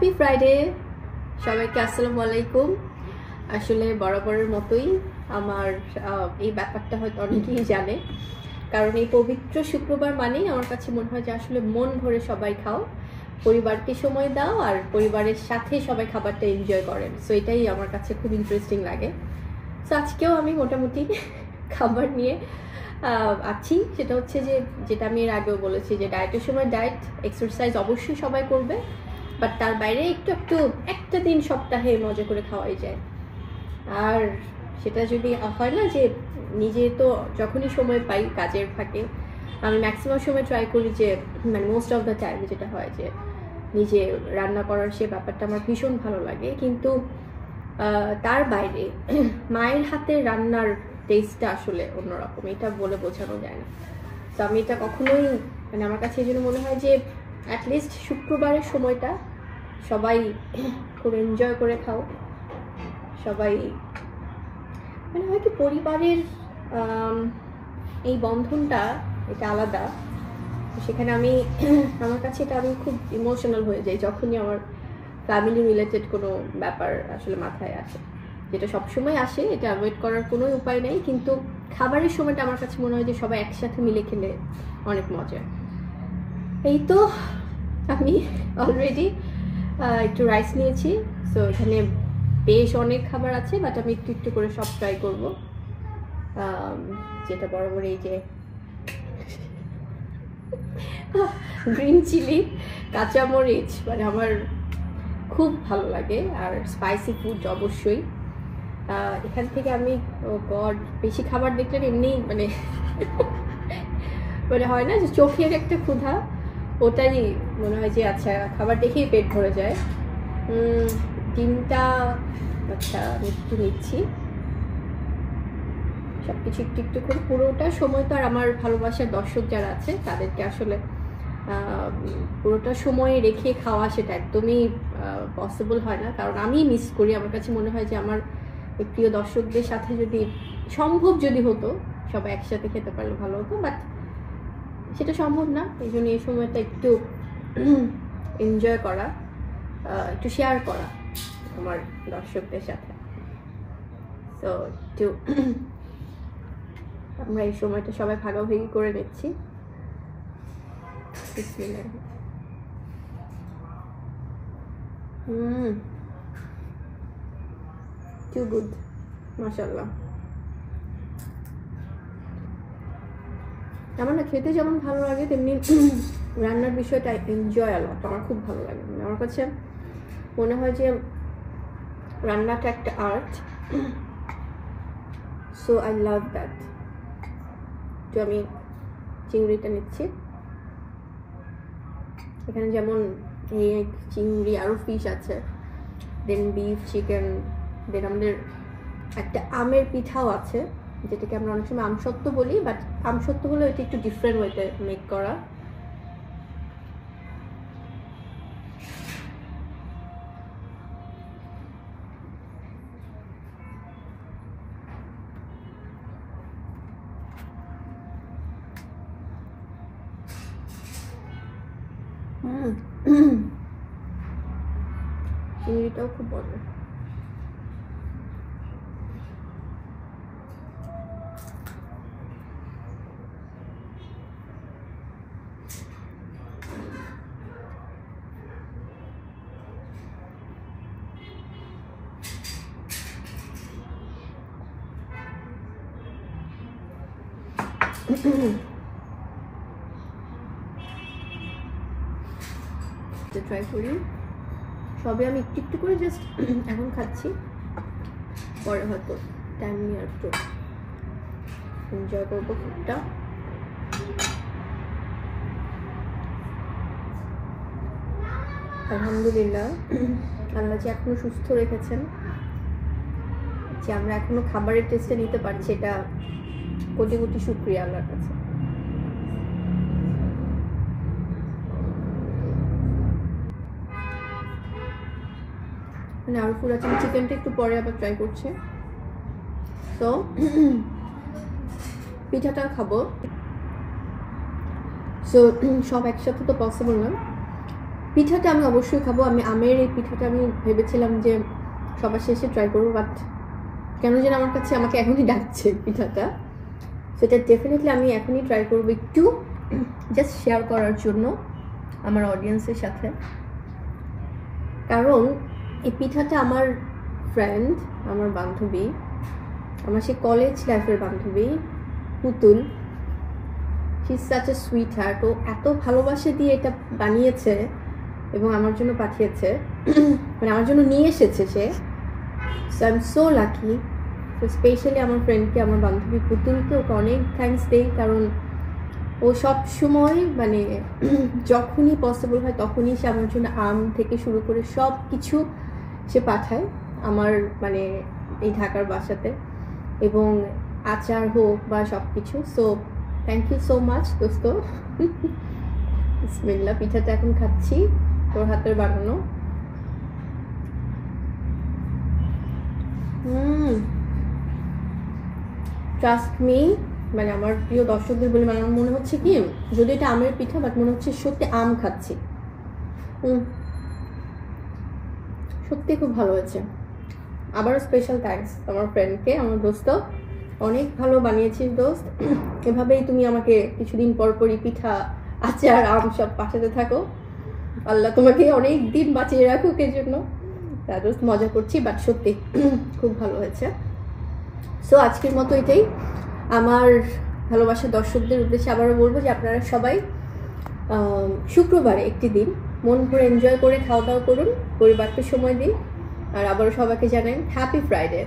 Happy Friday সবাইকে, আসসালামু আলাইকুম। আসলে বরাবরের মতোই আমার এই ব্যাপারটা হয়তো অনেকেই জানে, কারণ এই পবিত্র শুক্রবার মানেই আমার কাছে মনে হয় যে আসলে মন ভরে সবাই খাও, পরিবারকে সময় দাও আর পরিবারের সাথে সবাই খাবারটা এনজয় করেন। সো এটাই আমার কাছে খুব ইন্টারেস্টিং লাগে। সো আজকেও আমি মোটামুটি খাবার নিয়ে আছি। সেটা হচ্ছে যে, যেটা আমি এর আগেও বলেছি যে ডায়েটের সময় ডায়েট, এক্সারসাইজ অবশ্যই সবাই করবে, বাট তার বাইরে একটু একটু একটা দিন সপ্তাহে মজা করে খাওয়াই যায়। আর সেটা যদি হয় না যে নিজে তো যখনই সময় পাই কাজের ফাঁকে, আমি ম্যাক্সিমাম সময় ট্রাই করি যে মানে মোস্ট অফ দ্য টাইম যেটা হয় যে নিজে রান্না করার সে ব্যাপারটা আমার ভীষণ ভালো লাগে। কিন্তু তার বাইরে মায়ের হাতের রান্নার টেস্টটা আসলে অন্যরকম, এটা বলে বোঝানো যায় না। তো আমি এটা কখনোই মানে আমার কাছে এই জন্য মনে হয় যে অ্যাটলিস্ট শুক্রবারের সময়টা সবাই খুব এনজয় করে খাও। সবাই মানে হয় কি, পরিবারের এই বন্ধনটা এটা আলাদা। সেখানে আমি আমার কাছে এটা আমি খুব ইমোশনাল হয়ে যাই যখনই আমার ফ্যামিলি রিলেটেড কোনো ব্যাপার আসলে মাথায় আসে, যেটা সবসময় আসে, এটা অ্যাভয়েড করার কোনো উপায় নেই। কিন্তু খাবারের সময়টা আমার কাছে মনে হয় যে সবাই একসাথে মিলে খেলে অনেক মজা। এই তো আমি অলরেডি একটু রাইস নিয়েছি। সো এখানে বেশ অনেক খাবার আছে, বাট আমি একটু একটু করে সব ট্রাই করবো। যেটা বরাবর এই যে গ্রিন চিলি, কাঁচামরিচ মানে আমার খুব ভালো লাগে, আর স্পাইসি ফুড অবশ্যই। এখান থেকে আমি গড বেশি খাবার দেখলে এমনি মানে মানে হয় না যে চোখের একটা ক্ষুধা, ওটাই মনে হয় যে আচ্ছা খাবার দেখেই পেট ভরে যায়। ডিমটা আচ্ছা আমি একটু নিচ্ছি, সব কিছু একটু একটু করে। পুরোটা সময় তো আর আমার ভালোবাসার দর্শক যারা আছে তাদেরকে আসলে পুরোটা সময় রেখে খাওয়া সেটা একদমই পসিবল হয় না, কারণ আমি মিস করি। আমার কাছে মনে হয় যে আমার প্রিয় দর্শকদের সাথে যদি সম্ভব যদি হতো সবাই একসাথে খেতে পারলে ভালো হতো, বাট সেটা সম্ভব না। এই জন্য এই সময়টা একটু এনজয় করা, একটু শেয়ার করা আমার দর্শকদের সাথে। তো একটু আমরা এই সময়টা সবাই ভাগাভাগি করে নিচ্ছি। টু গুড, মাশাআল্লাহ। আমার না খেতে যেমন ভালো লাগে, তেমনি রান্নার বিষয়টা এনজয় আলট আমার খুব ভালো লাগে। মানে আমার কাছে মনে হয় যে রান্নাটা একটা art. So I love that. তো আমি চিংড়িটা নিচ্ছি। এখানে যেমন এগ, চিংড়ি, আরও ফিশ আছে, দেন বিফ, চিকেন, দেন আমাদের একটা আমের পিঠাও আছে, যেটাকে আমরা অনেক সময় আমসত্ত্ব বলি, বাট আমসত্ত্ব হলেও এটা একটু ডিফারেন্ট ওয়েতে মেক করা। চিংড়িটাও খুব মজা। ট্রাই করি সবে, আমি একটু একটু করে জাস্ট এখন খাচ্ছি, পরে হয়তো টাইম নিয়ে আর একটু এনজয় করবো ফুডটা। আলহামদুলিল্লাহ, আল্লাহ যে এখনো সুস্থ রেখেছেন, যে আমরা এখনো খাবারের টেস্টে নিতে পারছি, এটা কোটি কোটি শুকরিয়া আল্লাহর কাছে। মানে আরও ফুড আছে, চিকেনটা একটু পরে আবার ট্রাই করছে। তো পিঠাটা খাবো। সো সব একসাথে তো পসিবল না, পিঠাটা আমি অবশ্যই খাবো। আমি আমের এই পিঠাটা আমি ভেবেছিলাম যে সবার শেষে ট্রাই করবো, বাট কেন যেন আমার কাছে আমাকে এখনই ডাকছে পিঠাটা, সেটা ডেফিনেটলি আমি এখনই ট্রাই করবো একটু জাস্ট শেয়ার করার জন্য আমার অডিয়েন্সের সাথে। কারণ এই পিঠাটা আমার ফ্রেন্ড, আমার বান্ধবী, আমার সেই কলেজ লাইফের বান্ধবী Putul, she is such a sweetheart. ও এত ভালোবাসা দিয়ে এটা বানিয়েছে এবং আমার জন্য পাঠিয়েছে, মানে আমার জন্য নিয়ে এসেছে সে। So I am so lucky. তো স্পেশালি আমার ফ্রেন্ডকে, আমার বান্ধবী পুতুলকে ওকে অনেক থ্যাঙ্কস দেই, কারণ ও সব সময় মানে যখনই পসিবল হয় তখনই সে আমার জন্য আম থেকে শুরু করে সব কিছু সে পাঠায় আমার মানে এই ঢাকার বাসাতে, এবং আচার হোক বা সব কিছু। So thank you so much দোস্ত। বিসমিল্লাহ, পিঠাটা এখন খাচ্ছি তোর হাতের বানানো। ট্রাস্ট মি, মানে আমার প্রিয় দর্শকদের বলে, মানে আমার মনে হচ্ছে কি যদি এটা আমের পিঠা, বাট মনে হচ্ছে সত্যি আম খাচ্ছি। সত্যি খুব ভালো হয়েছে। আবারও স্পেশাল থ্যাঙ্কস আমার ফ্রেন্ডকে, আমার দোস্ত। অনেক ভালো বানিয়েছিস দোস্ত। এভাবেই তুমি আমাকে কিছুদিন পর পরই পিঠা, আচার, আম সব পাঠাতে থাকো। আল্লাহ তোমাকে অনেক দিন বাঁচিয়ে রাখুক এর জন্য। তা দোস্ত মজা করছি, বাট সত্যি খুব ভালো হয়েছে। সো আজকের মতো এটাই। আমার ভালোবাসার দর্শকদের উদ্দেশ্যে আবারও বলবো যে আপনারা সবাই শুক্রবারে একটি দিন মন ভরে এনজয় করে খাওয়া দাওয়া করুন, পরিবারকে সময় দিন। আর আবারও সবাইকে জানাই হ্যাপি ফ্রাইডে।